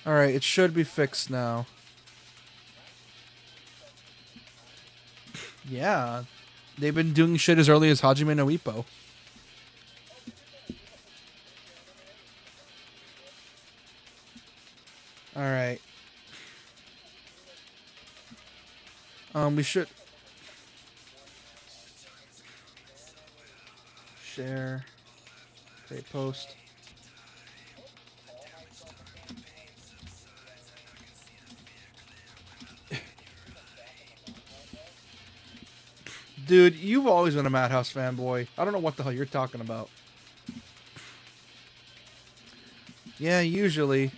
Alright, it should be fixed now. Yeah. They've been doing shit as early as Hajime no Ippo. Alright. We should... Share. Okay, post. Dude, you've always been a Madhouse fanboy. I don't know what the hell you're talking about. Yeah, usually.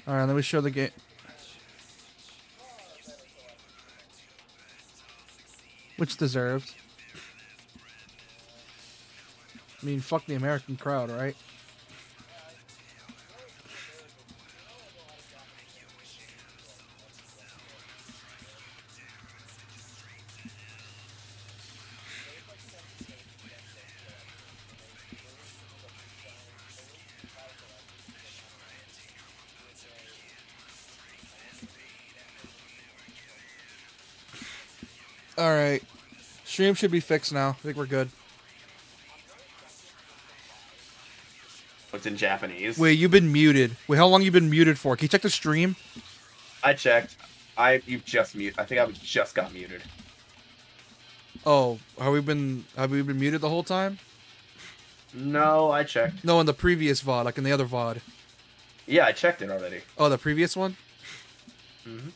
Alright, let me show the game. Which deserved. I mean, fuck the American crowd, right? Alright. Stream should be fixed now. I think we're good. It's in Japanese. Wait, you've been muted. Wait, how long you been muted for? Can you check the stream? I checked. You've just muted. I think I just got muted. Oh, have we been muted the whole time? No, I checked. No, in the previous VOD, like in the other VOD. Yeah, I checked it already. Oh, the previous one? Mm-hmm.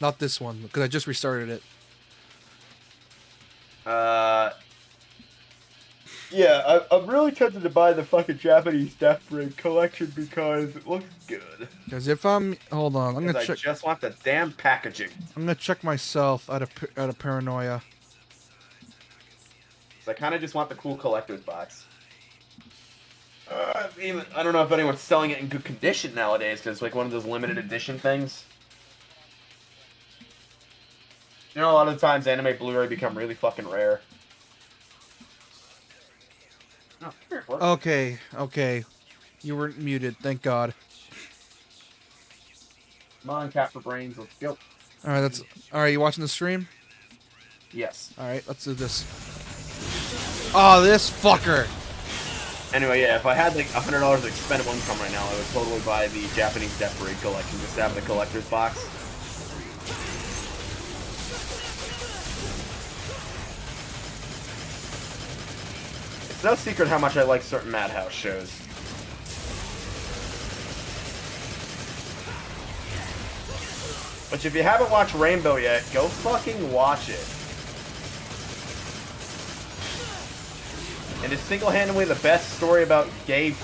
Not this one, because I just restarted it. Yeah, I'm really tempted to buy the fucking Japanese Death Ring collection because it looks good. Because if I'm... Hold on, I'm going to I check... just want the damn packaging. I'm going to check myself out of paranoia. So I kind of just want the cool collector's box. I don't know if anyone's selling it in good condition nowadays, because it's like one of those limited edition things. You know, a lot of the times anime Blu-ray become really fucking rare. Okay. You were muted, thank God. Come on, Cat for Brains, let's go. Alright, Alright, you watching the stream? Yes. Alright, let's do this. Oh, this fucker! Anyway, yeah, if I had like $100 of expendable income right now, I would totally buy the Japanese Death Ring collection just to have the collector's box. It's no secret how much I like certain Madhouse shows. But if you haven't watched Rainbow yet, go fucking watch it. And it's single-handedly the best story about gay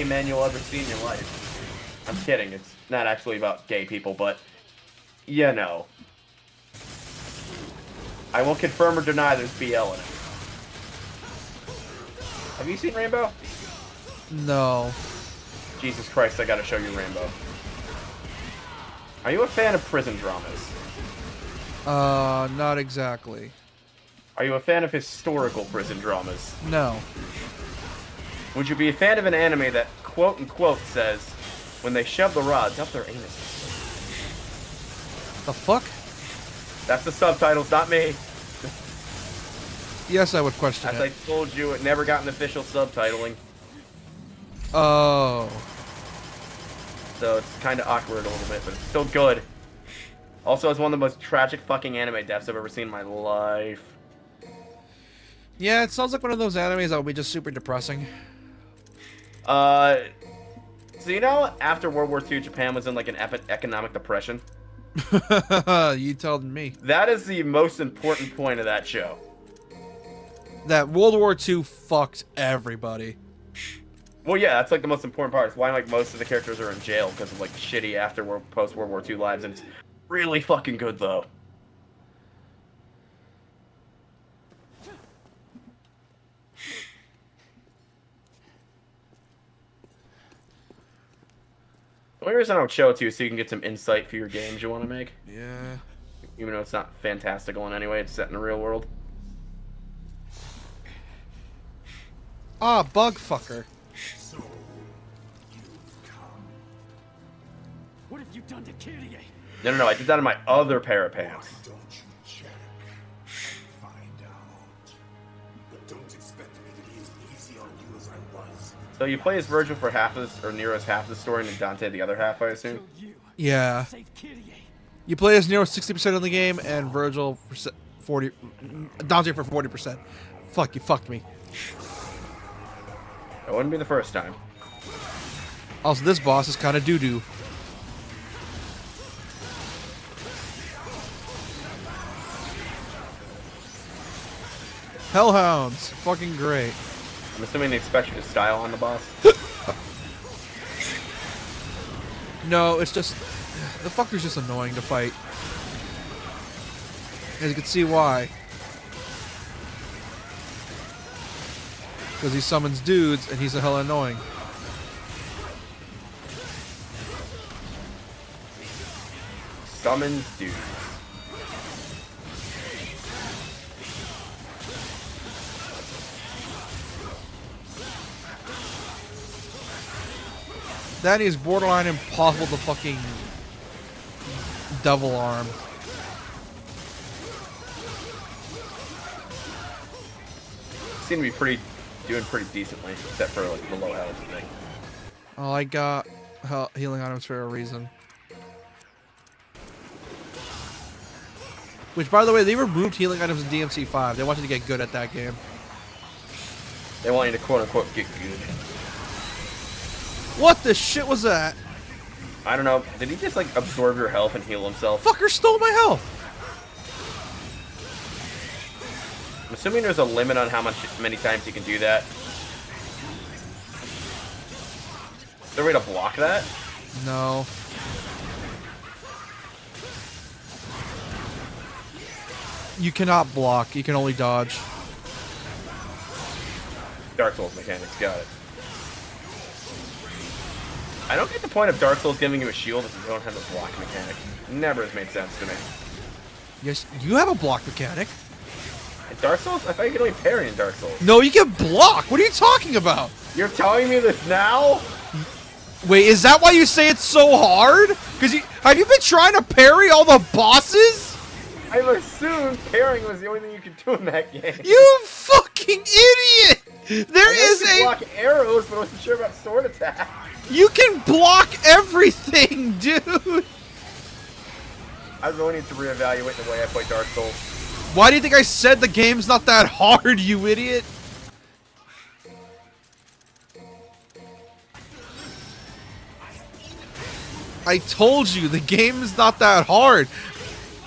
men you'll ever see in your life. I'm kidding, it's not actually about gay people, but you know. I won't confirm or deny there's BL in it. Have you seen Rainbow? No. Jesus Christ, I gotta show you Rainbow. Are you a fan of prison dramas? Not exactly. Are you a fan of historical prison dramas? No. Would you be a fan of an anime that quote-unquote says, when they shove the rods up their anuses? The fuck? That's the subtitles, not me. Yes, I would question As it. I told you, it never got an official subtitling. Oh. So it's kind of awkward a little bit, but it's still good. Also, it's one of the most tragic fucking anime deaths I've ever seen in my life. Yeah, it sounds like one of those animes that would be just super depressing. So you know, after World War II, Japan was in like an economic depression? You told me. That is the most important point of that show. That World War II fucked everybody. Well, yeah, that's like the most important part. It's why like most of the characters are in jail because of like shitty post World War II lives, and it's really fucking good though. The only reason I would show it to you is so you can get some insight for your games you want to make. Yeah. Even though it's not fantastical in any way, it's set in the real world. Ah, bug fucker. So, you've come. What have you done to Kyrie? No. I did that in my other pair of pants. Don't you check and find out. But don't expect me to be as easy on you as I was. So you play as Virgil for half of this, or Nero's half the story, and Dante the other half, I assume? Kill you. Yeah. Save Kyrie. You play as Nero 60% of the game and Virgil 40, Dante for 40%. Fuck, you fucked me. It wouldn't be the first time. Also, this boss is kind of doo-doo. Hellhounds, fucking great. I'm assuming they expect you to style on the boss. No, it's just the fucker's just annoying to fight. As you can see why. Because he summons dudes and he's a hell annoying. Summons dudes. That is borderline impossible to fucking double arm. Seem to be doing pretty decently, except for like the low health thing. Oh, I got healing items for a reason. Which, by the way, they removed healing items in DMC5. They wanted to get good at that game. They want you to quote unquote get good. What the shit was that? I don't know. Did he just like absorb your health and heal himself? Fucker stole my health. I'm assuming there's a limit on many times you can do that. Is there a way to block that? No. You cannot block. You can only dodge. Dark Souls mechanics, got it. I don't get the point of Dark Souls giving you a shield if you don't have a block mechanic. Never has made sense to me. Yes, you have a block mechanic. In Dark Souls? I thought you could only parry in Dark Souls. No, you can block. What are you talking about? You're telling me this now? Wait, is that why you say it's so hard? Because have you been trying to parry all the bosses? I assumed parrying was the only thing you could do in that game. You fucking idiot! There is I a... block arrows, but I wasn't sure about sword attack. You can block everything, dude! I really need to reevaluate the way I play Dark Souls. Why do you think I said the game's not that hard, you idiot? I told you, the game is not that hard.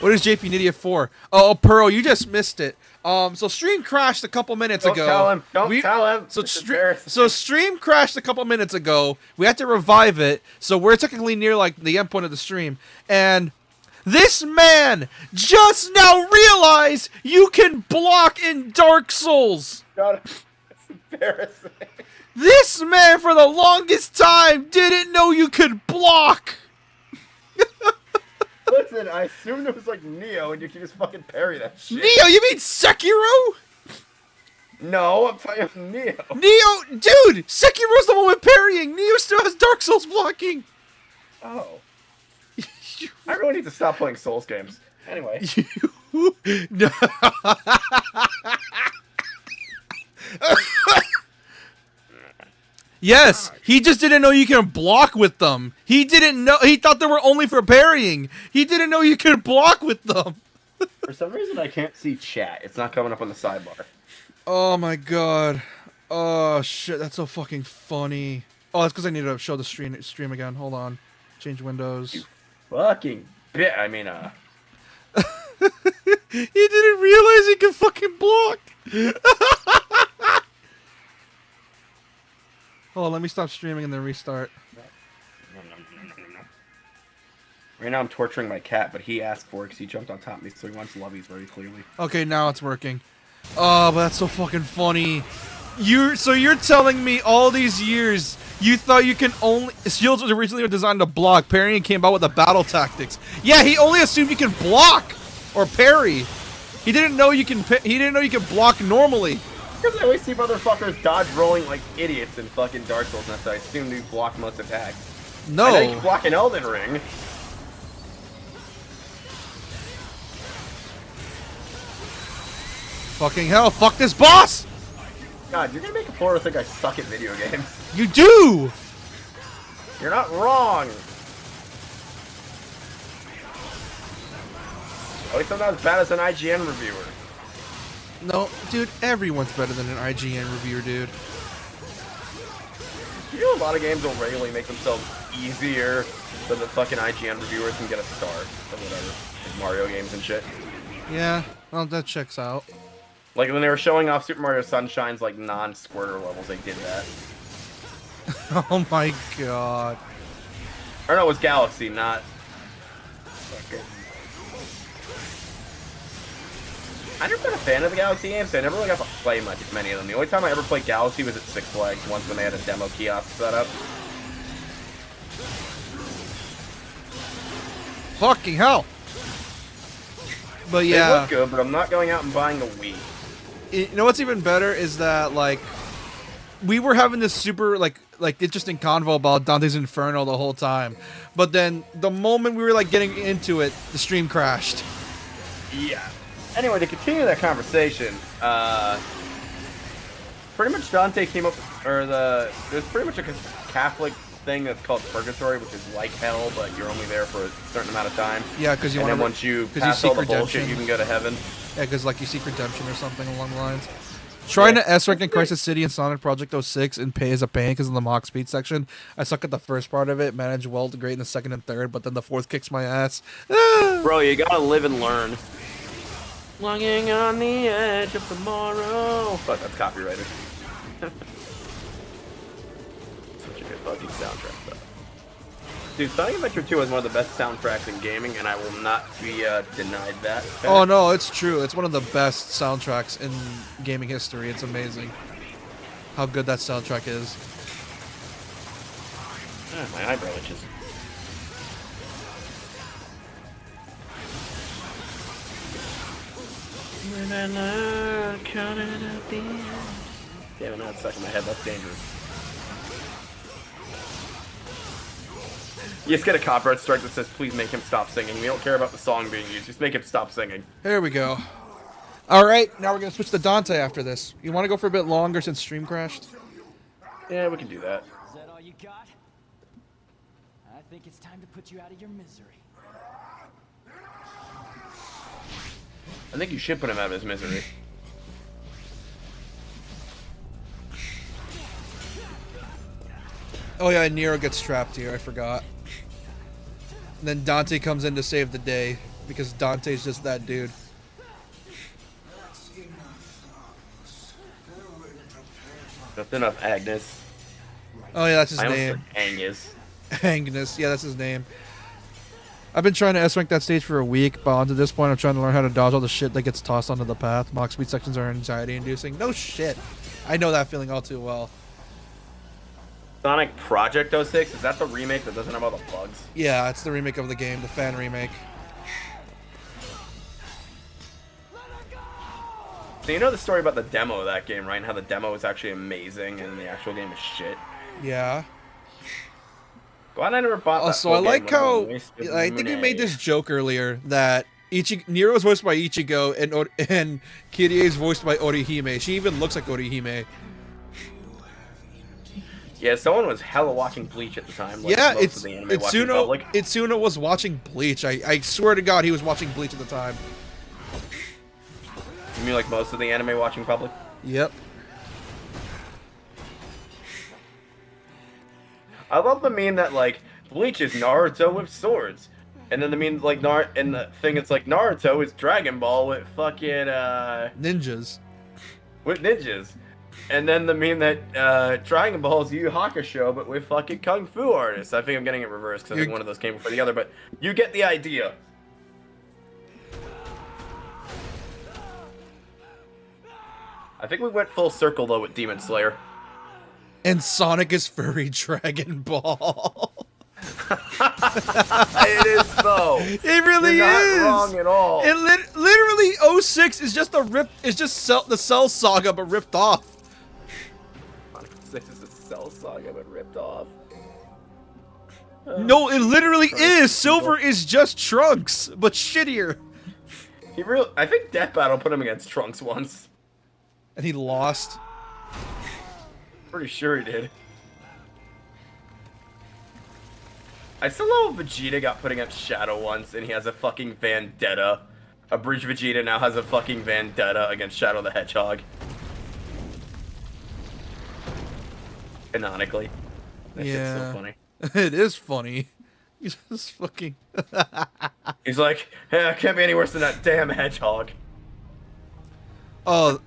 What is JP an idiot for? Oh, Pearl, you just missed it. So stream crashed a couple minutes ago. Don't tell him. Don't tell him. So stream crashed a couple minutes ago. We had to revive it. So we're technically near like the end point of the stream. And this man just now realized you can block in Dark Souls. God, it's embarrassing. This man for the longest time didn't know you could block. Listen, I assumed it was like Neo and you could just fucking parry that shit. Neo, you mean Sekiro? No, I'm talking about Neo. Neo, dude, Sekiro's the one with parrying. Neo still has Dark Souls blocking. Oh. I really need to stop playing Souls games. Anyway. No. Yes, he just didn't know you can block with them. He didn't know. He thought they were only for parrying. He didn't know you could block with them. For some reason, I can't see chat. It's not coming up on the sidebar. Oh my god. Oh shit, that's so fucking funny. Oh, that's because I need to show the stream again. Hold on. Change windows. Fucking bit. I mean, He didn't realize he could fucking block. Hold on, let me stop streaming and then restart. Right now I'm torturing my cat, but he asked for it because he jumped on top of me, so he wants lovies very clearly. Okay, now it's working. Oh, but that's so fucking funny. So you're telling me all these years you thought you can only... Shields was originally designed to block. Parrying came out with the battle tactics. Yeah, he only assumed you can block or parry. He didn't know you can block normally. Because I always see motherfuckers dodge rolling like idiots in fucking Dark Souls, and so I assume you block most attacks. I know you No. can block an Elden Ring. Fucking hell, fuck this boss! God, you're gonna make a Flora think I suck at video games. You do! You're not wrong. At least I'm not as bad as an IGN reviewer. No, dude, everyone's better than an IGN reviewer, dude. You know a lot of games will regularly make themselves easier so that fucking IGN reviewers can get a star or whatever. Like Mario games and shit. Yeah, well, that checks out. Like when they were showing off Super Mario Sunshine's like non-squirter levels, they did that. Oh my god. Or no, it was Galaxy, not. Okay. I've never been a fan of the Galaxy games, so I never really got to play many of them. The only time I ever played Galaxy was at Six Flags, once when they had a demo kiosk set up. Fucking hell. But They yeah, look good, but I'm not going out and buying a Wii. you know what's even better is that, like, we were having this super, like interesting convo about Dante's Inferno the whole time. But then, the moment we were, like, getting into it, the stream crashed. Yeah. Anyway, to continue that conversation, pretty much Dante came up, there's pretty much a Catholic thing that's called purgatory, which is like hell, but you're only there for a certain amount of time. Yeah, because you And want then to... once you 'cause you pass seek all the bullshit, redemption. you can go to heaven. Yeah, because, like, you seek redemption or something along the lines. Trying to S-rank in Crisis City and Sonic Project 06 and pay as a pain because in the mock speed section, I suck at the first part of it, manage well to great in the second and third, but then the fourth kicks my ass. Ah! Bro, you gotta live and learn. Longing on the edge of tomorrow. Fuck, that's copyrighted. Such a good fucking soundtrack, though. Dude, Sonic Adventure 2 is one of the best soundtracks in gaming, and I will not be denied that. Oh no, it's true. It's one of the best soundtracks in gaming history. It's amazing how good that soundtrack is. My eyebrow itches. Damn it, now it's stuck in my head. That's dangerous. You just get a copyright strike that says, please make him stop singing. We don't care about the song being used. Just make him stop singing. Here we go. All right, now we're gonna switch to Dante after this. You want to go for a bit longer since stream crashed? Yeah, we can do that. Is that all you got? I think it's time to put you out of your misery. I think you should put him out of his misery. Oh yeah, Nero gets trapped here. I forgot. And then Dante comes in to save the day because Dante's just that dude. That's enough, Agnes. Oh yeah, that's his I almost name. said Agnes. Agnes. Yeah, that's his name. I've been trying to S-rank that stage for a week, but on to this point, I'm trying to learn how to dodge all the shit that gets tossed onto the path. Mock speed sections are anxiety-inducing. No shit. I know that feeling all too well. Sonic Project 06? Is that the remake that doesn't have all the bugs? Yeah, it's the remake of the game, the fan remake. So you know the story about the demo of that game, right? And how the demo is actually amazing and the actual game is shit. Yeah. Glad I never bought that. Also, full I like game when how it wasted I think we money. made this joke earlier that Nero is voiced by Ichigo and Kirie is voiced by Orihime. She even looks like Orihime. Yeah, someone was hella watching Bleach at the time. Like Yeah, most of the anime watching public. Itsuno was watching Bleach. I swear to God, he was watching Bleach at the time. You mean like most of the anime watching public? Yep. I love the meme that like Bleach is Naruto with swords, and then the meme like and the thing it's like Naruto is Dragon Ball with fucking Ninjas. with ninjas, and then the meme that Dragon Ball is Yu Yu Hakusho but with fucking kung fu artists. I think I'm getting it reversed because I think one of those came before the other, but you get the idea. I think we went full circle though with Demon Slayer. And Sonic is furry Dragon Ball. It is though. It really You're is. not wrong at all. It literally 06 is just the Cell Saga but ripped off. This is a Cell Saga but ripped off. No, it literally Trunks is. is Silver evil. is just Trunks, but shittier. I think Death Battle put him against Trunks once. And he lost. Pretty sure he did. I still know Vegeta got put against Shadow once, and he has a fucking vendetta. Abridged Vegeta now has a fucking vendetta against Shadow the Hedgehog. Canonically. That shit's so funny. It is funny. He's just fucking. He's like, yeah, it can't be any worse than that damn hedgehog. Oh,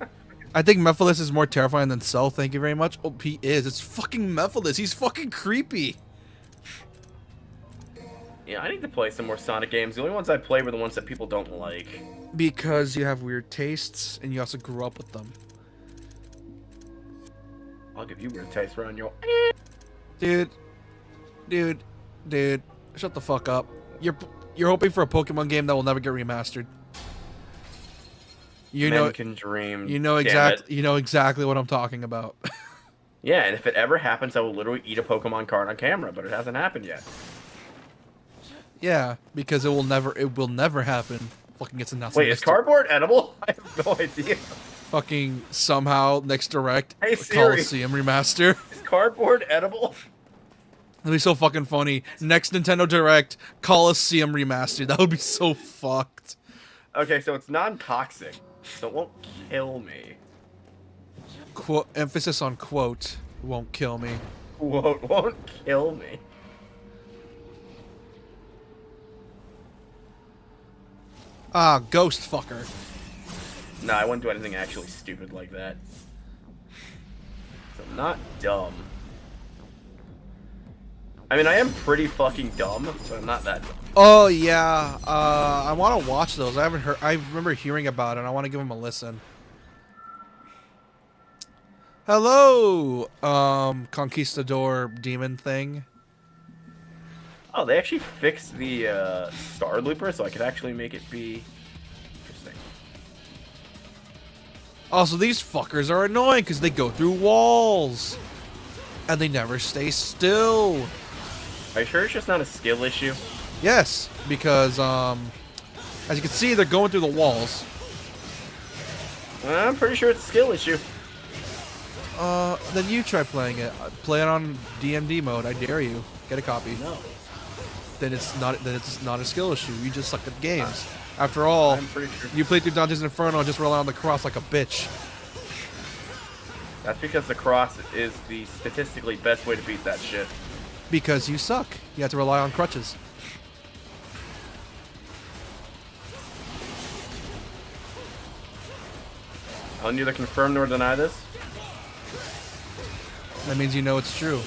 I think Mephiles is more terrifying than Cell. Thank you very much. Oh, he is. It's fucking Mephiles. He's fucking creepy. Yeah, I need to play some more Sonic games. The only ones I play were the ones that people don't like. Because you have weird tastes, and you also grew up with them. I'll give you weird taste around your. Dude, shut the fuck up. You're hoping for a Pokemon game that will never get remastered. You Men know, can dream. you know damn it. you know exactly what I'm talking about. Yeah, and if it ever happens, I will literally eat a Pokemon card on camera, but it hasn't happened yet. Yeah, because it will never happen. Fucking gets announced. Wait, is next cardboard edible? I have no idea. fucking somehow next direct Hey, Siri. Coliseum remaster? Is cardboard edible? That'd be so fucking funny. Next Nintendo Direct Coliseum remaster. That would be so fucked. Okay, so it's non-toxic, so it won't kill me. Emphasis on quote. Won't kill me. Won't kill me. Ah, ghost fucker. No, I wouldn't do anything actually stupid like that. So I'm not dumb. I mean, I am pretty fucking dumb, but I'm not that dumb. Oh yeah, I want to watch those. I haven't heard. I remember hearing about it. And I want to give them a listen. Hello, conquistador demon thing. Oh, they actually fixed the Star Looper, so I could actually make it be interesting. Also, these fuckers are annoying because they go through walls, and they never stay still. Are you sure it's just not a skill issue? Yes, because as you can see, they're going through the walls. I'm pretty sure it's a skill issue. Then you try playing it. Play it on DMD mode. I dare you. Get a copy. No. Then it's not a skill issue. You just suck at games. After all, I'm pretty sure. you play through Dante's Inferno and just rely on the cross like a bitch. That's because the cross is the statistically best way to beat that shit. Because you suck. You have to rely on crutches. I'll neither confirm nor deny this. That means you know it's true.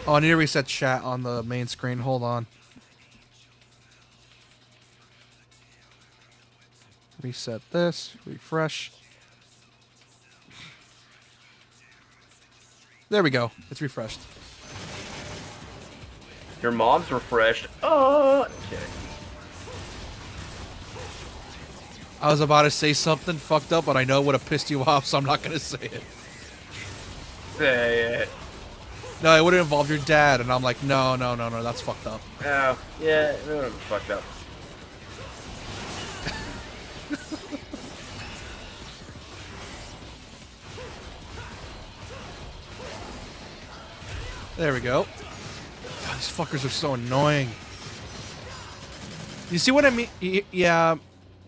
Oh, I need to reset chat on the main screen. Hold on. Reset this. Refresh. There we go. It's refreshed. Your mom's refreshed. Oh, okay. I was about to say something fucked up, but I know it would have pissed you off, so I'm not going to say it. Say it. No, it would have involved your dad, and I'm like, no, that's fucked up. Oh, yeah, it would have been fucked up. There we go. God, these fuckers are so annoying. You see what I mean? Yeah.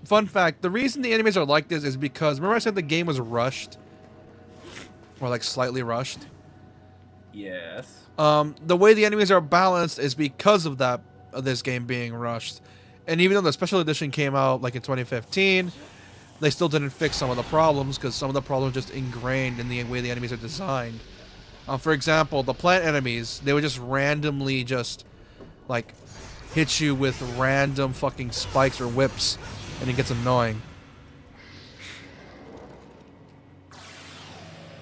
Fun fact, the reason the enemies are like this is because, remember I said the game was rushed? Or like slightly rushed? Yes. The way the enemies are balanced is because of that, of this game being rushed. And even though the special edition came out like in 2015, they still didn't fix some of the problems because some of the problems are just ingrained in the way the enemies are designed. For example, the plant enemies, they would just randomly just like hit you with random fucking spikes or whips, and it gets annoying.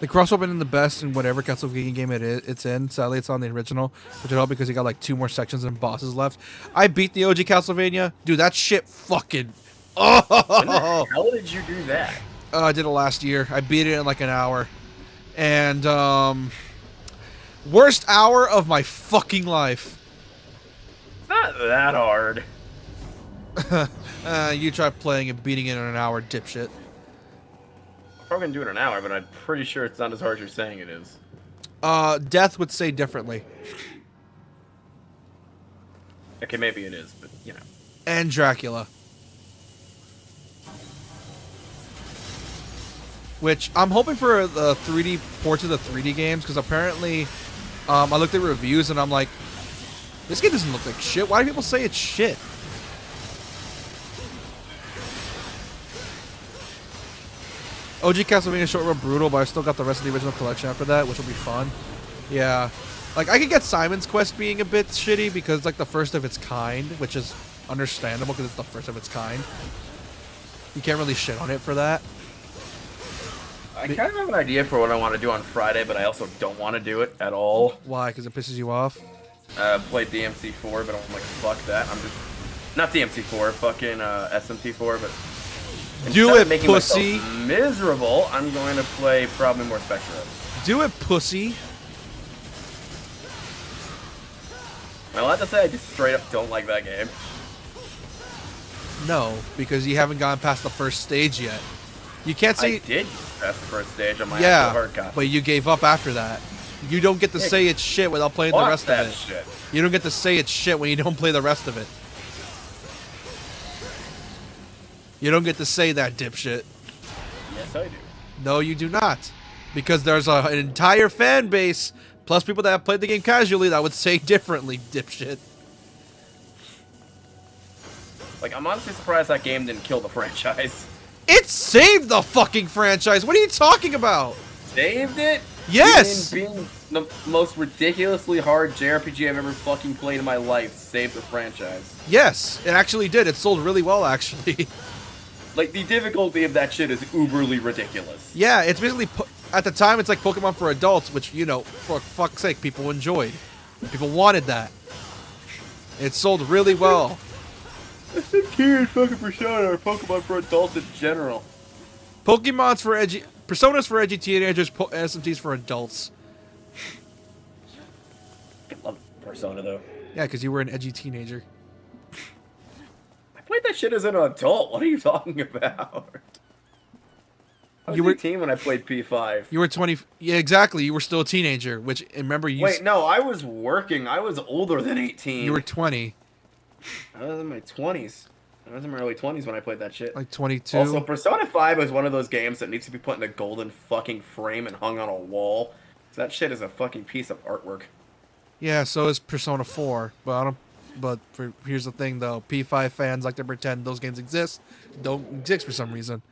The cross weapon in the best in whatever Castlevania game it's in. Sadly, it's on the original, which would help because you got like 2 more sections and bosses left. I beat the OG Castlevania. Dude, that shit fucking... When Oh! the hell did you do that? I did it last year. I beat it in like an hour. And, worst hour of my fucking life. It's not that hard. You try playing and beating it in an hour, dipshit. I'm probably gonna do it in an hour, but I'm pretty sure it's not as hard as you're saying it is. Death would say differently. Okay, maybe it is, but you know. And Dracula. Which I'm hoping for the 3D ports of the 3D games, because apparently I looked at reviews and I'm like, this game doesn't look like shit. Why do people say it's shit? OG Castlevania short real brutal, but I still got the rest of the original collection after that, which will be fun. Yeah. Like, I could get Simon's Quest being a bit shitty because it's like the first of its kind, which is understandable because it's the first of its kind. You can't really shit on it for that. I kind of have an idea for what I want to do on Friday, but I also don't want to do it at all. Why? Because it pisses you off? Played DMC4, but I'm like, fuck that. I'm just... Not DMC4, fucking SMT4, but... Do instead it, of making pussy. myself miserable, I'm going to play probably more Spectrum. Do it, pussy. Am I allowed to say I just straight up don't like that game? No, because you haven't gone past the first stage yet. You can't say... I did pass the first stage on my yeah, actual hard copy. but you gave up after that. You don't get to Yeah, say it's shit without playing the Fuck rest that of it. shit. You don't get to say it's shit when you don't play the rest of it. You don't get to say that, dipshit. Yes, I do. No, you do not. Because there's an entire fan base, plus people that have played the game casually, that would say differently, dipshit. Like, I'm honestly surprised that game didn't kill the franchise. It saved the fucking franchise! What are you talking about? Saved it? Yes! Being the most ridiculously hard JRPG I've ever fucking played in my life saved the franchise. Yes, it actually did. It sold really well, actually. Like, the difficulty of that shit is uberly ridiculous. Yeah, it's basically... At the time, it's like Pokemon for adults, which, you know, for fuck's sake, people enjoyed. People wanted that. It sold really well. SMT and fucking Persona are Pokemon for adults in general. Pokemon's for edgy... Persona's for edgy teenagers, SMT's for adults. I love Persona, though. Yeah, because you were an edgy teenager. I played that shit as an adult. What are you talking about? I was You were- 18 when I played P5. You were 20... Yeah, exactly. You were still a teenager, which, remember, you... Wait, no, I was working. I was older than 18. You were 20. I was in my 20s. I was in my early 20s when I played that shit. Like 22. Also, Persona 5 is one of those games that needs to be put in a golden fucking frame and hung on a wall. So that shit is a fucking piece of artwork. Yeah, so is Persona 4. But I don't... But here's the thing, though. P5 fans like to pretend those games exist. Don't exist for some reason.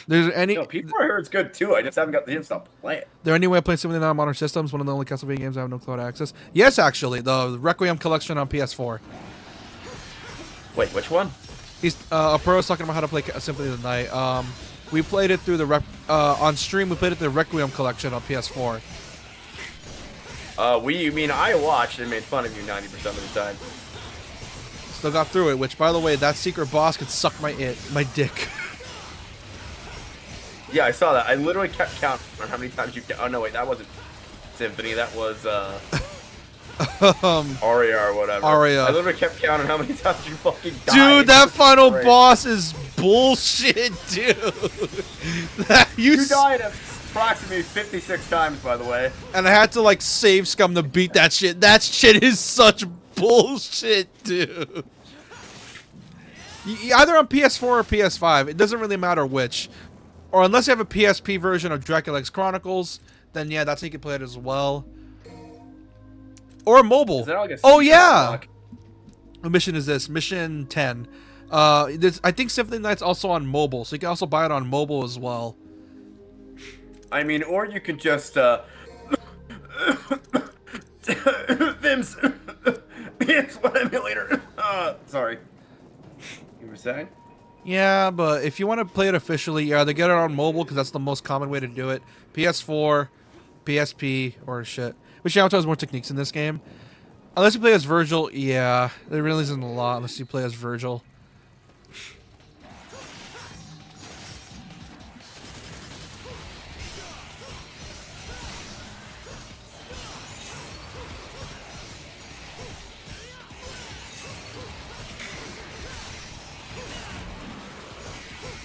There's any... No, people I heard it's good too. I just haven't got the chance to play it. There any way I play something on modern systems? One of the only Castlevania games I have no cloud access. Yes, actually, the Requiem collection on PS4. Wait, which one? He's a pro was talking about how to play Symphony of the Night. We played it through the on stream. We played it through the Requiem collection on PS4. You mean I watched and made fun of you 90% of the time. Still got through it. Which, by the way, that secret boss could suck my dick. Yeah, I saw that. I literally kept count on how many times you. Oh no, wait, that wasn't Symphony. That was Aria or whatever. Aria. I literally kept count on how many times you fucking died. Dude, that final Great. boss is bullshit, dude. You died approximately 56 times, by the way. And I had to like save scum to beat that shit. That shit is such bullshit, dude. Either on PS4 or PS5, it doesn't really matter which. Or unless you have a PSP version of Dracula X Chronicles, then yeah, that's how you can play it as well. Or mobile. Is that like a Oh secret yeah. unlock? What mission is this? Mission 10. I think Symphony of the Night's also on mobile, so you can also buy it on mobile as well. I mean, or you could just Vim's PS1 emulator. Sorry. You were saying? Yeah, but if you want to play it officially, you either get it on mobile because that's the most common way to do it. PS4, PSP, or shit. Which Yamato has more techniques in this game. Unless you play as Virgil, yeah, there really isn't a lot unless you play as Virgil.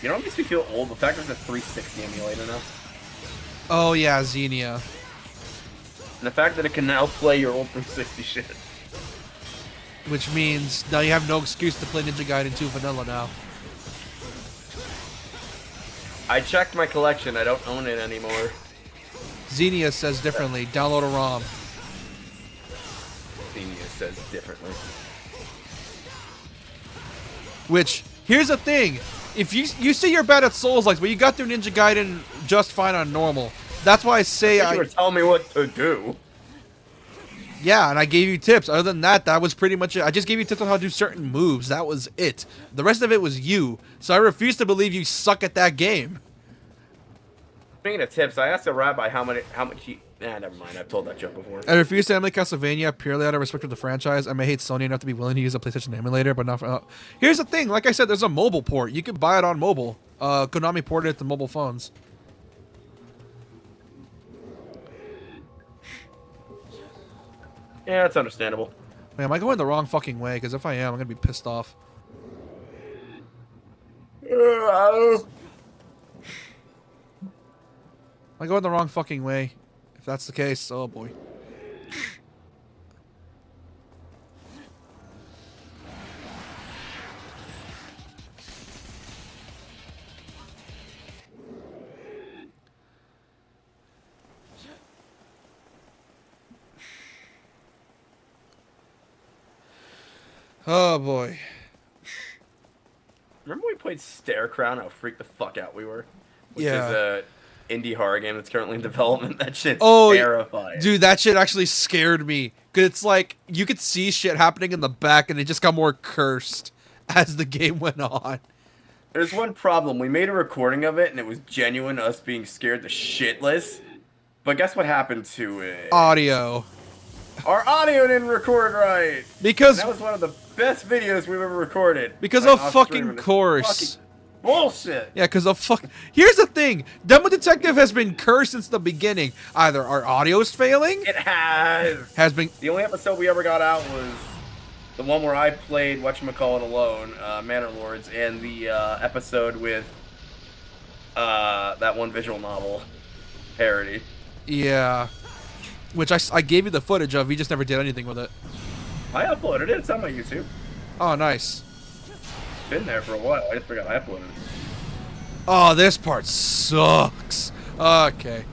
You know what makes me feel old? The fact there's a 360 emulator now. Oh yeah, Xenia. And the fact that it can now play your old 360 shit. Which means now you have no excuse to play Ninja Gaiden 2 vanilla now. I checked my collection. I don't own it anymore. Xenia says differently. Download a ROM. Xenia says differently. Which, here's the thing. If you say you're bad at Souls-likes, but you got through Ninja Gaiden just fine on normal. That's why I say You were telling me what to do. Yeah, and I gave you tips. Other than that, that was pretty much it. I just gave you tips on how to do certain moves. That was it. The rest of it was you. So I refuse to believe you suck at that game. Speaking of tips, I asked a rabbi how much he... Nah, never mind. I've told that joke before. I refuse to emulate Castlevania purely out of respect for the franchise. I may hate Sony enough to be willing to use a PlayStation emulator, but not for... Here's the thing. Like I said, there's a mobile port. You can buy it on mobile. Konami ported it to mobile phones. Yeah, that's understandable. Man, am I going the wrong fucking way? Because if I am, I'm going to be pissed off. Am I going the wrong fucking way? If that's the case, oh boy. Oh boy. Remember we played Stare Crown? How freaked the fuck out we were? Which Yeah. is a indie horror game that's currently in development. That shit's Oh, terrifying. Dude, that shit actually scared me. Cause it's like you could see shit happening in the back, and it just got more cursed as the game went on. There's one problem. We made a recording of it, and it was genuine us being scared to shitless. But guess what happened to it? Audio, Our audio didn't record right. because That was one of the best videos we've ever recorded. because Like, of off stream, fucking and it's course. fucking bullshit. Yeah, because of fuck. Here's the thing: Demo Detective has been cursed since the beginning. Either our audio is failing, It has been. The only episode we ever got out was the one where I played whatchamacallit alone, Manor Lords, and the episode with that one visual novel parody. Yeah, which I gave you the footage of. You just never did anything with it. I uploaded it. It's on my YouTube. Oh, nice. It's been there for a while. I just forgot I uploaded it. Oh, this part sucks. Okay.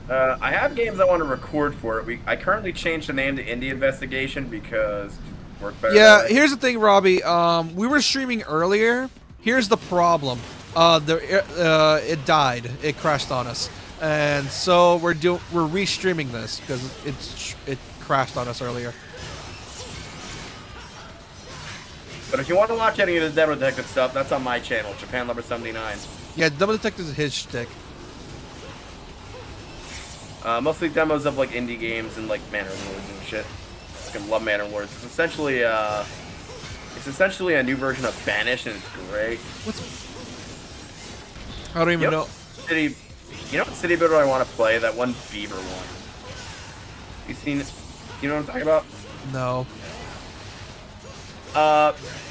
I have games I want to record for it. I currently changed the name to Indie Investigation because it worked better. Yeah, that way. here's the thing, Robbie. We were streaming earlier. Here's the problem. It died. It crashed on us, and so we're restreaming this because it crashed on us earlier. But if you want to watch any of the Demo Detective stuff, that's on my channel, Japan Lover 79. Yeah, Demo Detective is his shtick. Mostly demos of like indie games and like Manor Lords and shit. I love Manor Lords. It's essentially a new version of Banished, and it's great. I don't even know. You know what city builder I want to play? That one Beaver one. You seen it? You know what I'm talking about? No.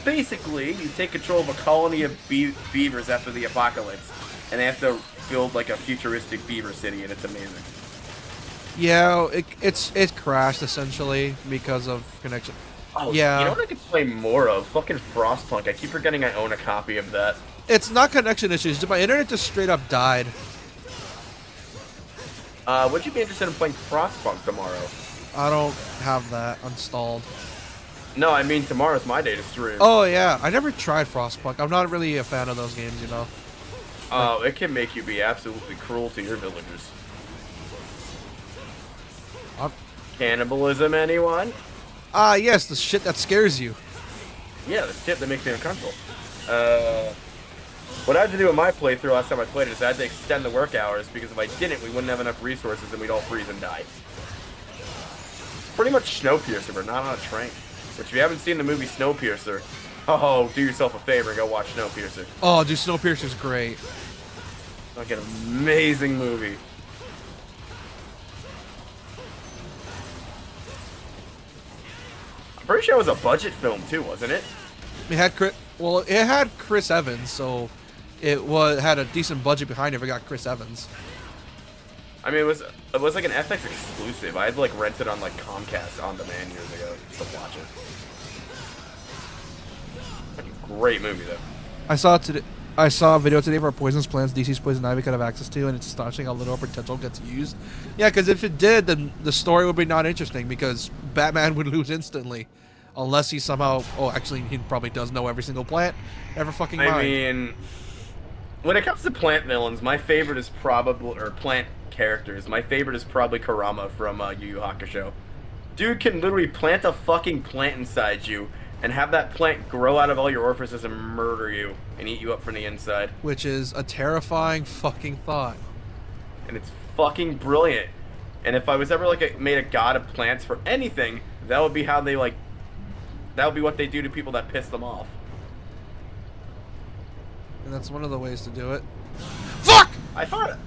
Basically, you take control of a colony of beavers after the apocalypse, and they have to build like a futuristic beaver city, and it's amazing. Yeah, it crashed essentially because of connection. Oh, Yeah. You know what I could play more of? Fucking Frostpunk. I keep forgetting I own a copy of that. It's not connection issues. My internet just straight up died. Would you be interested in playing Frostpunk tomorrow? I don't have that installed. No, I mean tomorrow's my day to stream. Oh yeah, I never tried Frostpunk. I'm not really a fan of those games, you know. Oh, it can make you be absolutely cruel to your villagers. Cannibalism, anyone? Ah, yes, the shit that scares you. Yeah, the shit that makes me uncomfortable. What I had to do in my playthrough last time I played it is I had to extend the work hours because if I didn't, we wouldn't have enough resources and we'd all freeze and die. Pretty much Snowpiercer, but not on a train. Which if you haven't seen the movie Snowpiercer, oh, do yourself a favor and go watch Snowpiercer. Oh, dude, Snowpiercer's great. Like an amazing movie. I'm pretty sure it was a budget film too, wasn't it? It had it had Chris Evans, so it had a decent budget behind it. If it got Chris Evans. I mean, it was like an FX exclusive. I had to like rent it on like Comcast on demand years ago just to watch it. Like a great movie though. I saw a video today for Poison's plans DC's Poison Ivy could have access to, and it's astonishing how little potential gets used. Yeah, because if it did, then the story would be not interesting because Batman would lose instantly. Unless he somehow... Oh, actually, he probably does know every single plant. Never fucking mind. I mean, when it comes to plant villains, my favorite is probably... Or plant characters. My favorite is probably Kurama from Yu Yu Hakusho. Dude can literally plant a fucking plant inside you and have that plant grow out of all your orifices and murder you and eat you up from the inside. Which is a terrifying fucking thought. And it's fucking brilliant. And if I was ever like made a god of plants for anything, that would be how they like... That would be what they do to people that piss them off. And that's one of the ways to do it. Fuck! I thought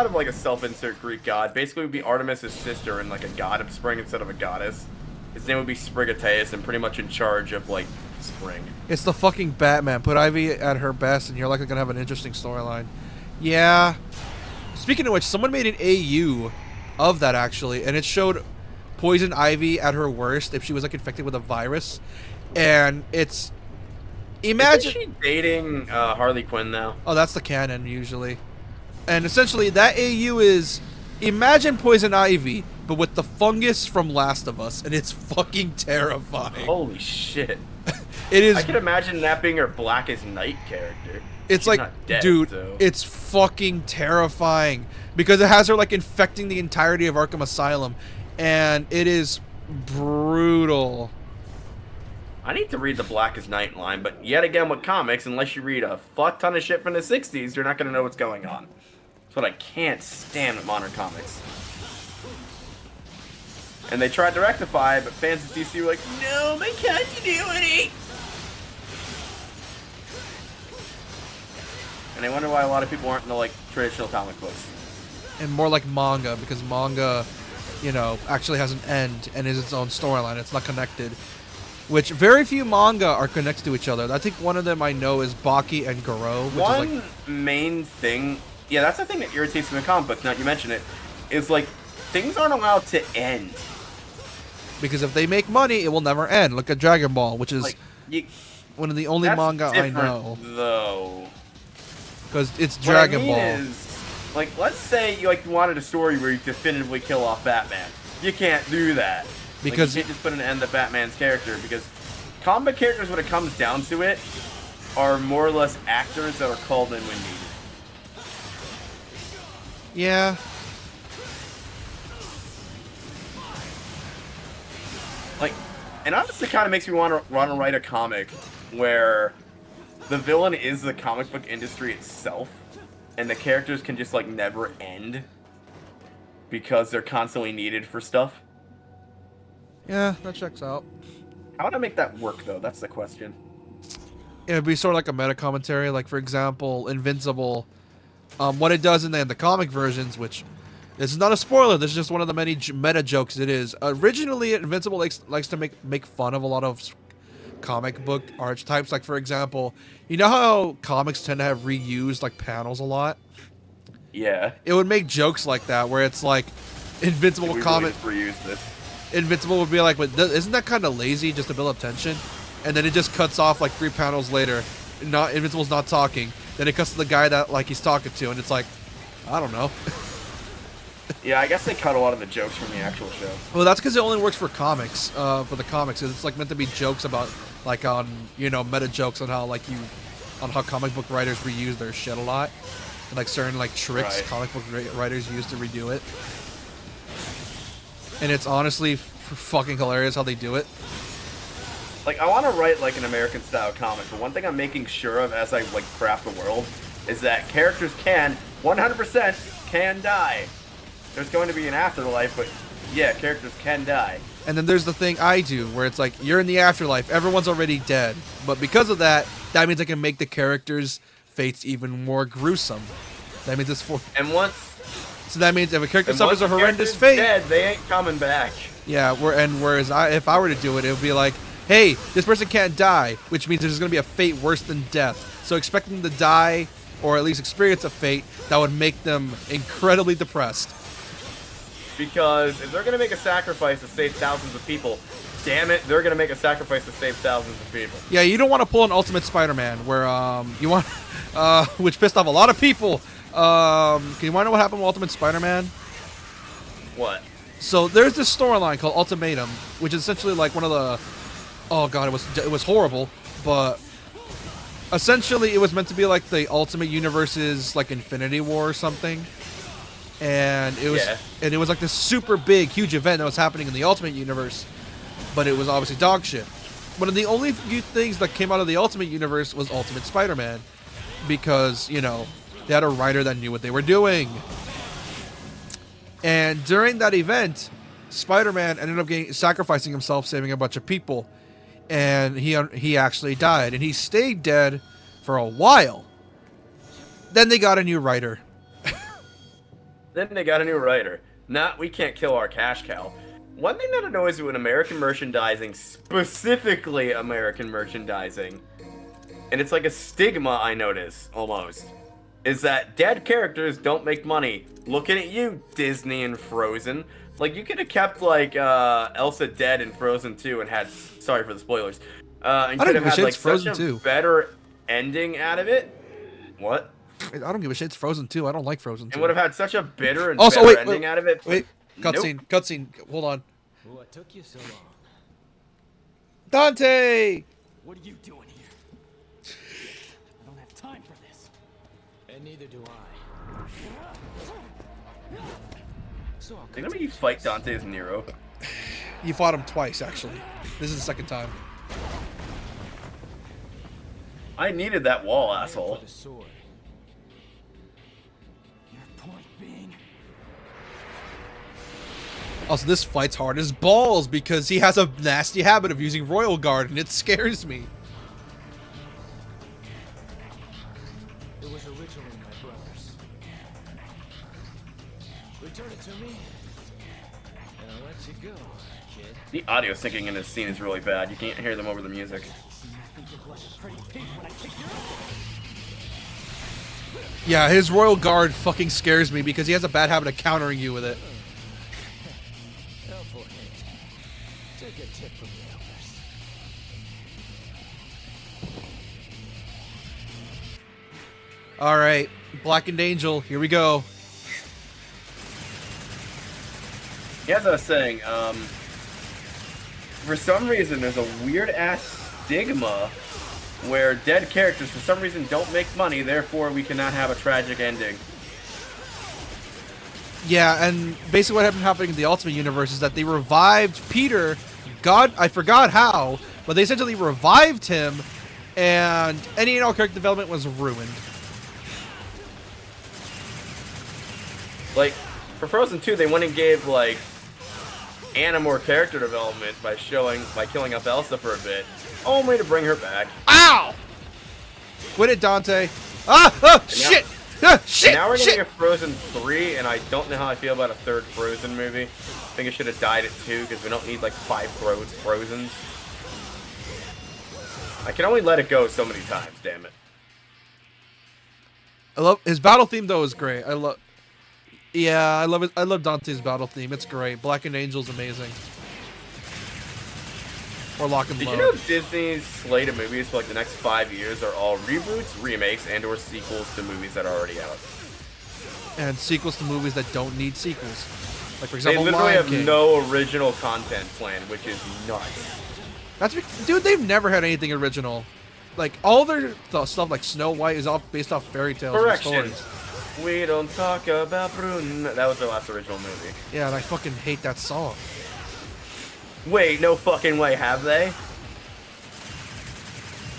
of like a self-insert Greek god. Basically, it would be Artemis' sister and like a god of spring instead of a goddess. His name would be Sprigateus and pretty much in charge of like spring. It's the fucking Batman. Put Ivy at her best, and you're likely gonna have an interesting storyline. Yeah. Speaking of which, someone made an AU of that actually, and it showed Poison Ivy at her worst if she was like infected with a virus, and it's imagine Isn't she dating Harley Quinn now? Oh, that's the canon usually, and essentially that AU is imagine Poison Ivy but with the fungus from Last of Us, and it's fucking terrifying. Holy shit! It is. I can imagine that being her Blackest Night character. It's She's like, not dead, dude, so. it's fucking terrifying because it has her like infecting the entirety of Arkham Asylum. And it is brutal. I need to read the Blackest Night line, but yet again with comics, unless you read a fuck ton of shit from the 60s, you're not going to know what's going on. That's what I can't stand with modern comics. And they tried to rectify it, but fans of DC were like, no, my continuity! And I wonder why a lot of people aren't into, like, traditional comic books. And more like manga, because manga... you know, actually has an end and is its own storyline. It's not connected. Which very few manga are connected to each other. I think one of them I know is Baki and Garo. Which One is like, main thing, yeah, that's the thing that irritates me in comic books, now that you mention it, is like, things aren't allowed to end. because if they make money, it will never end. Look at Dragon Ball, which is Like, one of the only that's manga I different, know. though. Because it's What I Dragon mean Ball. is, like, let's say you like wanted a story where you definitively kill off Batman. You can't do that. Because- like, you can't just put an end to Batman's character, because comic characters, when it comes down to it, are more or less actors that are called in when needed. Yeah. Like, and honestly, kind of makes me want to write a comic where the villain is the comic book industry itself, and the characters can just like never end because they're constantly needed for stuff. Yeah, that checks out. How would I make that work, though? That's the question. It would be sort of like a meta commentary. Like, for example, Invincible. What it does in the comic versions, which this is not a spoiler. This is just one of the many meta jokes it is. Originally, Invincible likes to make fun of a lot of comic book archetypes. Like, for example, you know how comics tend to have reused like panels a lot? Yeah. It would make jokes like that, where it's like Invincible We comic. really reuse this. Invincible would be like, but isn't that kind of lazy just to build up tension? And then it just cuts off like 3 panels later. Invincible's not talking. Then it cuts to the guy that like he's talking to, and it's like, I don't know. Yeah, I guess they cut a lot of the jokes from the actual show. Well, that's because it only works for comics. For the comics, it's like meant to be jokes about like on meta jokes on how how comic book writers reuse their shit a lot, and like certain like tricks Right. comic book writers use to redo it. And it's honestly fucking hilarious how they do it. like I want to write like an American style comic, but one thing I'm making sure of as I like craft the world is that characters can 100% can die. There's going to be an afterlife, but yeah, characters can die. And then there's the thing I do where it's like you're in the afterlife, everyone's already dead, but because of that, that means I can make the characters' fates even more gruesome. That means it's for. And once So that means if a character and suffers once a the horrendous character's fate, dead, they ain't coming back. yeah. Whereas if I were to do it, it would be like, hey, this person can't die, which means there's going to be a fate worse than death. So expect them to die or at least experience a fate that would make them incredibly depressed. Because if they're gonna make a sacrifice to save thousands of people, damn it, they're gonna make a sacrifice to save thousands of people. Yeah, you don't want to pull an Ultimate Spider-Man where you want, which pissed off a lot of people. Can you want to know what happened with Ultimate Spider-Man? What? So there's this storyline called Ultimatum, which is essentially like one of the, oh god, it was horrible, but essentially it was meant to be like the Ultimate Universe's like Infinity War or something. And it was like this super big, huge event that was happening in the Ultimate Universe, but it was obviously dog shit. One of the only few things that came out of the Ultimate Universe was Ultimate Spider-Man, because they had a writer that knew what they were doing. And during that event, Spider-Man ended up sacrificing himself, saving a bunch of people, and he actually died, and he stayed dead for a while. Then they got a new writer. Then they got a new writer. We can't kill our cash cow. One thing that annoys me with American merchandising, specifically American merchandising, and it's like a stigma I notice, almost, is that dead characters don't make money. Looking at you, Disney and Frozen. Like, you could have kept, like, Elsa dead in Frozen 2 and had, sorry for the spoilers, and I don't could give have a had, shit, like, it's Frozen such a 2. better ending out of it. What? I don't give a shit. It's Frozen 2. I don't like Frozen 2. And would have had such a bitter and Also, better wait, ending wait, out of it. Wait, Nope. cutscene. Hold on. What took you so long? Dante! What are you doing here? I don't have time for this. And neither do I. So I'll Didn't you fight Dante as Nero? You fought him twice, actually. This is the second time. I needed that wall, for asshole. the sword. Your point being, Also, this fight's hard as balls because he has a nasty habit of using Royal Guard, and it scares me. it was originally my brother's. Return it to me, and I'll let you go, kid. The audio syncing in this scene is really bad. You can't hear them over the music. I think you're blushing pretty pink when I kick your Yeah, his Royal Guard fucking scares me because he has a bad habit of countering you with it. helpful hint. Take a tip from the elders. Alright, Blackened Angel, here we go. Yeah, as I was saying, for some reason, there's a weird-ass stigma where dead characters, for some reason, don't make money, therefore we cannot have a tragic ending. Yeah, and basically what happening in the Ultimate Universe is that they revived Peter. God, I forgot how, but they essentially revived him, and any and all character development was ruined. Like, for Frozen 2, they went and gave, like, Anna more character development by killing up Elsa for a bit, only to bring her back. Ow! Quit it, Dante. Ah! Shit! Shit! And now we're gonna Shit! get Frozen 3, and I don't know how I feel about a third Frozen movie. I think it should have died at 2, because we don't need, like, 5 Frozens. I can only let it go so many times, damn it. I love his battle theme though is great. I love it. I love Dante's battle theme. It's great. Blackened Angel's amazing. Or Lock and Did Load. you know Disney's slate of movies for like the next 5 years are all reboots, remakes, and or sequels to movies that are already out? And sequels to movies that don't need sequels. Like for They example, literally Lion have King. no original content plan, which is nuts. Dude, they've never had anything original. Like all their stuff, like Snow White, is all based off fairy tales and Correction. stories. We don't talk about Brune. That was their last original movie. Yeah, and I fucking hate that song. Wait, no fucking way, have they?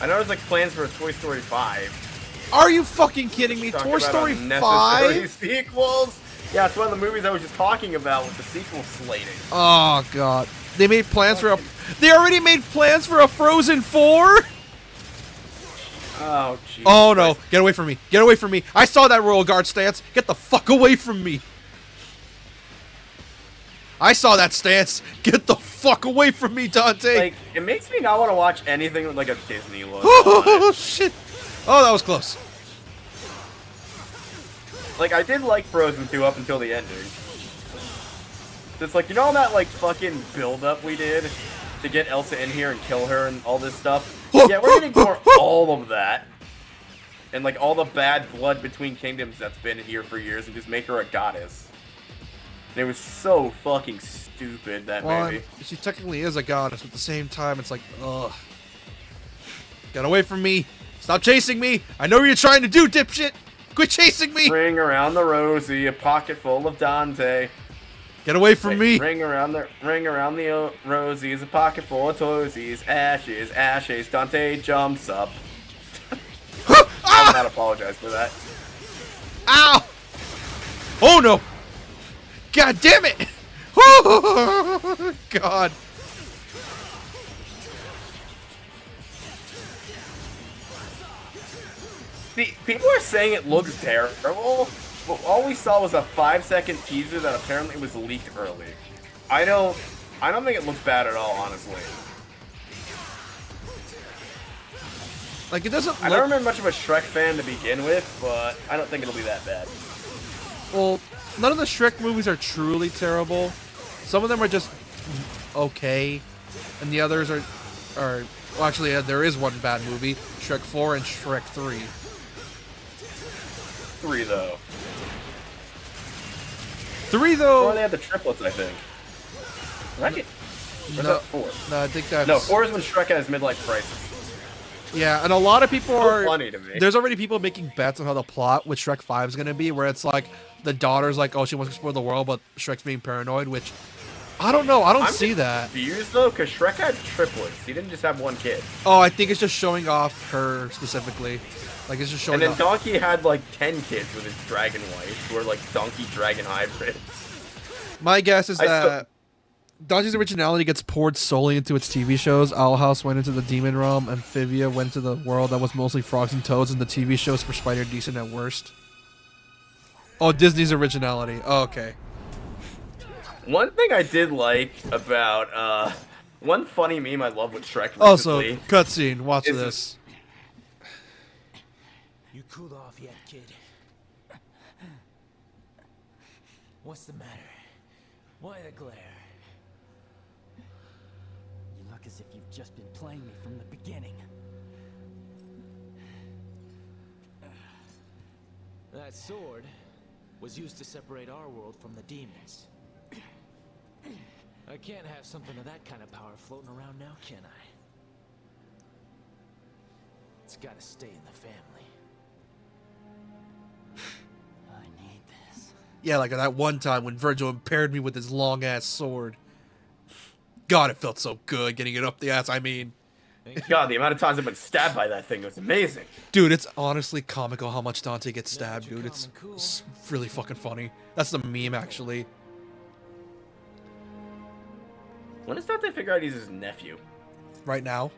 I know there's like plans for a Toy Story 5. Are you fucking kidding me? Talk Toy about Story unnecessary 5? sequels. Yeah, it's one of the movies I was just talking about with the sequel slating. Oh god. They made plans for a They already made plans for a Frozen 4? Oh, jeez. Oh no, get away from me. Get away from me. I saw that Royal Guard stance. Get the fuck away from me. I saw that stance. Get the fuck away from me, Dante. Like, it makes me not want to watch anything with like a Disney logo. Oh shit. Oh, that was close. Like, I did like Frozen 2 up until the ending. It's like, you know that, like, fucking build-up we did to get Elsa in here and kill her and all this stuff? Yeah, we're gonna ignore all of that. And, like, all the bad blood between kingdoms that's been here for years and just make her a goddess. And it was so fucking stupid, that movie. She technically is a goddess, but at the same time, it's like, ugh. Get away from me. Stop chasing me. I know what you're trying to do, dipshit. Quit chasing me. Ring around the rosy, a pocket full of Dante. Get away from me. Ring around the rosies, a pocket full of toesies, ashes, ashes. Dante jumps up. I will not apologize for that. Ow! Oh no! God damn it! God. See, people are saying it looks terrible, but all we saw was a 5-second teaser that apparently was leaked early. I don't think it looks bad at all, honestly. Like, it doesn't I look... don't remember much of a Shrek fan to begin with, but I don't think it'll be that bad. Well, none of the Shrek movies are truly terrible. Some of them are just okay, and the others are well, actually, there is one bad movie, Shrek 4 and Shrek 3. 3, though. 3, though... Or they had the triplets, I think. Right? Or is that 4? No, I think that's... No, 4 is when Shrek had his midlife crisis. Yeah, and a lot of people are... funny to me. There's already people making bets on how the plot with Shrek 5 is going to be, where it's like, the daughter's like, oh, she wants to explore the world, but Shrek's being paranoid, which... I don't know, I don't see that. Confused, though, because Shrek had triplets. He didn't just have one kid. Oh, I think it's just showing off her, specifically. Like, it's just showing And then off... Donkey had, like, 10 kids with his dragon wife, who are, like, donkey-dragon hybrids. My guess is that Dante's originality gets poured solely into its TV shows. Owl House went into the demon realm, Amphibia went to the world that was mostly frogs and toads, and the TV shows were Spider decent at worst. Oh, Disney's originality. Oh, okay. One thing I did like about, one funny meme I love with Shrek recently... Also, cutscene. Watch is- this. You cooled off yet, kid? What's the matter? Why the glare? You look as if you've just been playing me from the beginning. That sword was used to separate our world from the demons. I can't have something of that kind of power floating around now, can I? It's gotta stay in the family. I need this. Yeah, like that one time when Virgil impaired me with his long-ass sword. God, it felt so good getting it up the ass, I mean... God, the amount of times I've been stabbed by that thing was amazing. Dude, it's honestly comical how much Dante gets stabbed, dude. It's really fucking funny. That's the meme, actually. When does Dante figure out he's his nephew? Right now.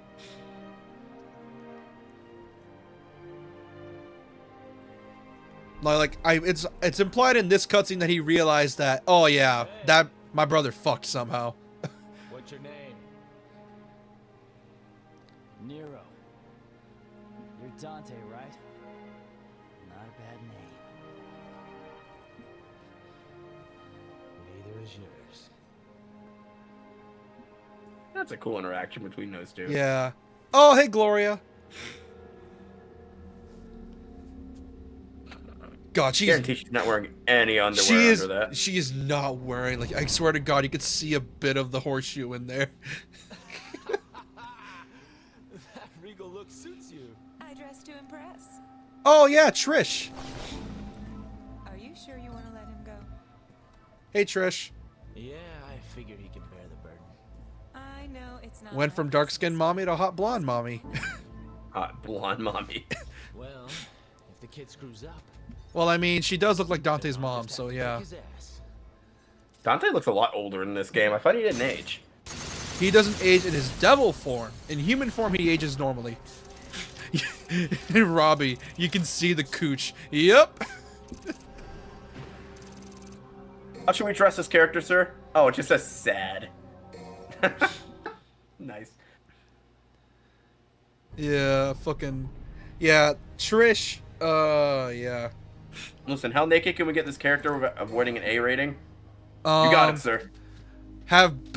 It's implied in this cutscene that he realized that, oh yeah, that my brother fucked somehow. What's your name? Nero. You're Dante, right? Not a bad name. Neither is yours. That's a cool interaction between those two. Yeah. Oh, hey, Gloria. God, Guarantee she's not wearing any underwear under that. She is not wearing, like, I swear to God, you could see a bit of the horseshoe in there. That regal look suits you. I dress to impress. Oh, yeah, Trish. Are you sure you want to let him go? Hey, Trish. Yeah, I figured he can bear the burden. I know it's not. Went from dark-skinned mommy to hot blonde mommy. Hot blonde mommy. Well, if the kid screws up, Well, I mean, she does look like Dante's mom, just so have to yeah. kick his ass. Dante looks a lot older in this game. I thought he didn't age. He doesn't age in his devil form. In human form, he ages normally. Robbie, you can see the cooch. Yep. How should we dress this character, sir? Oh, it just says sad. Nice. Yeah, fucking. Yeah, Trish. Yeah. Listen, how naked can we get this character avoiding an A rating? You got it, sir. Have it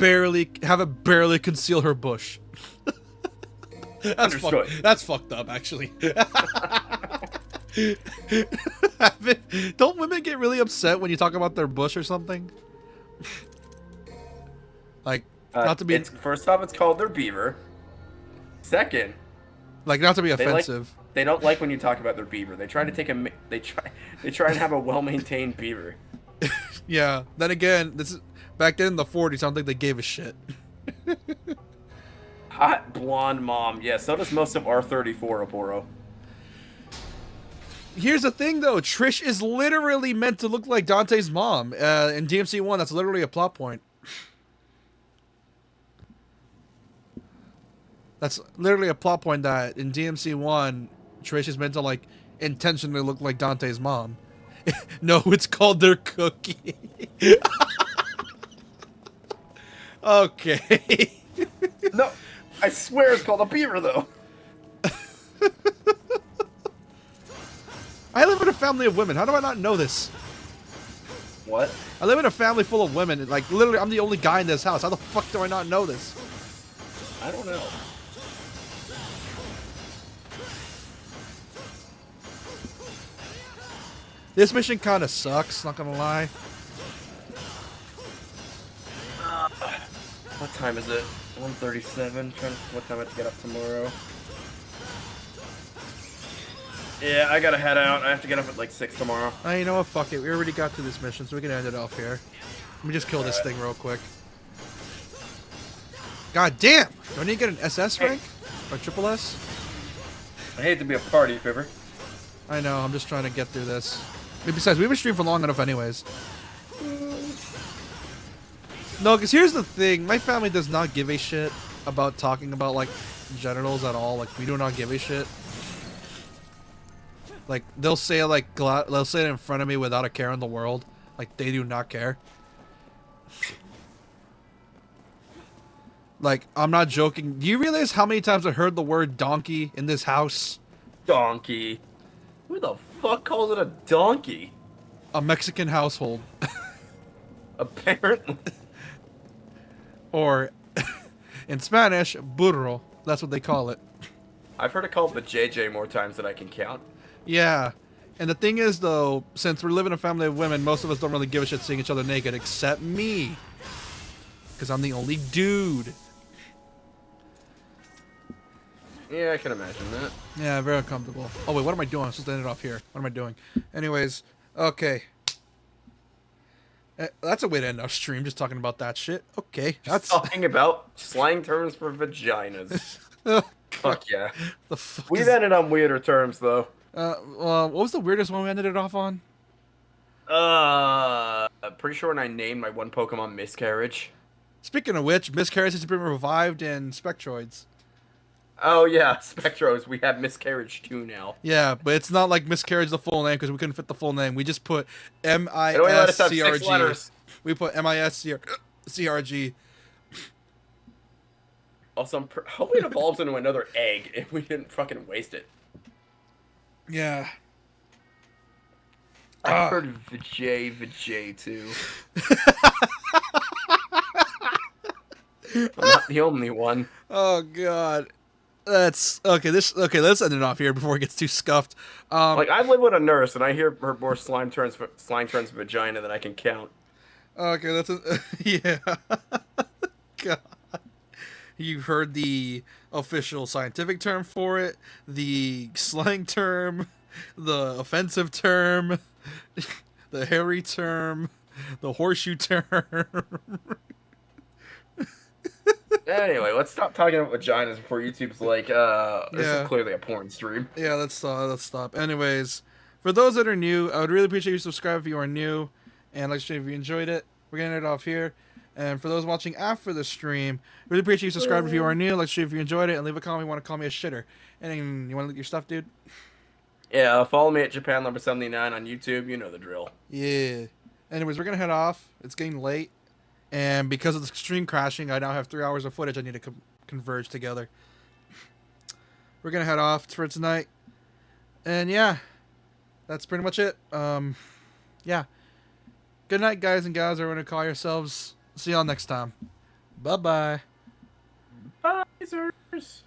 barely conceal her bush. Understood. That's fucked up, actually. Don't women get really upset when you talk about their bush or something? Like, not to be First off, it's called their beaver. Second, not to be they offensive. they don't like when you talk about their beaver. They try to take they try and have a well-maintained beaver. Yeah. Then again, this is back then in the 40s. I don't think they gave a shit. Hot blonde mom. Yeah, so does most of R34, Oporo. Here's the thing, though. Trish is literally meant to look like Dante's mom. In DMC 1, that's literally a plot point. That's literally a plot point that in DMC 1, Trish is meant to, like, intentionally look like Dante's mom. No, it's called their cookie. Okay. No, I swear it's called a beaver, though. I live in a family of women. How do I not know this? What? I live in a family full of women. Like, literally, I'm the only guy in this house. How the fuck do I not know this? I don't know. This mission kind of sucks, not gonna lie. What time is it? 1:37. What time I have to get up tomorrow? Yeah, I gotta head out. I have to get up at like 6 tomorrow. You know what? Fuck it. We already got to this mission, so we can end it off here. Let me just kill this thing real quick. God damn! Do I need to get an SS rank? Or triple S? I hate to be a party pooper. I know, I'm just trying to get through this. Besides, we've been streaming for long enough anyways. No, because here's the thing. My family does not give a shit about talking about, like, genitals at all. Like, we do not give a shit. Like, they'll say, like, they'll say it in front of me without a care in the world. Like, they do not care. Like, I'm not joking. Do you realize how many times I heard the word donkey in this house? Donkey. Who the fuck calls it a donkey? A Mexican household. Apparently. Or, in Spanish, burro. That's what they call it. I've heard it called the JJ more times than I can count. Yeah. And the thing is, though, since we're living in a family of women, most of us don't really give a shit seeing each other naked, except me. Because I'm the only dude. Yeah, I can imagine that. Yeah, very uncomfortable. Oh, wait, what am I doing? I'm supposed to end it off here. What am I doing? Anyways, okay. That's a way to end our stream, just talking about that shit. Okay. That's Talking about slang terms for vaginas. Fuck yeah. the fuck We've is... ended on weirder terms, though. what was the weirdest one we ended it off on? I'm pretty sure when I named my one Pokemon Miscarriage. Speaking of which, Miscarriage has been revived in Spectroids. Oh yeah, Spectros. We have Miscarriage 2 now. Yeah, but it's not like Miscarriage the full name because we couldn't fit the full name. We just put They don't even let us have 6 MISCRG. letters. We put MISCRG. Also, I hope it evolves into another egg if we didn't fucking waste it. Yeah. I heard Vijay too. I'm not the only one. Oh god. That's okay. Let's end it off here before it gets too scuffed. Like I live with a nurse, and I hear her more slang terms vagina than I can count. Okay, that's yeah. God. You heard the official scientific term for it, the slang term, the offensive term, the hairy term, the horseshoe term. Anyway, let's stop talking about vaginas before YouTube's like, this Yeah. is clearly a porn stream. Yeah, let's stop. Anyways, for those that are new, I would really appreciate you subscribe if you are new, and like stream if you enjoyed it. We're gonna end it off here. And for those watching after the stream, really appreciate you subscribe if you are new, like stream if you enjoyed it, and leave a comment if you want to call me a shitter. And you want to look your stuff, dude? Yeah, follow me at Japan number 79 on YouTube. You know the drill. Yeah. Anyways, we're gonna head off. It's getting late, and because of the stream crashing, I now have 3 hours of footage I need to converge together. We're gonna head off for tonight, and yeah, that's pretty much it. Yeah. Good night, guys and gals. Everyone, call yourselves. See y'all next time. Bye bye. Bye, sirs.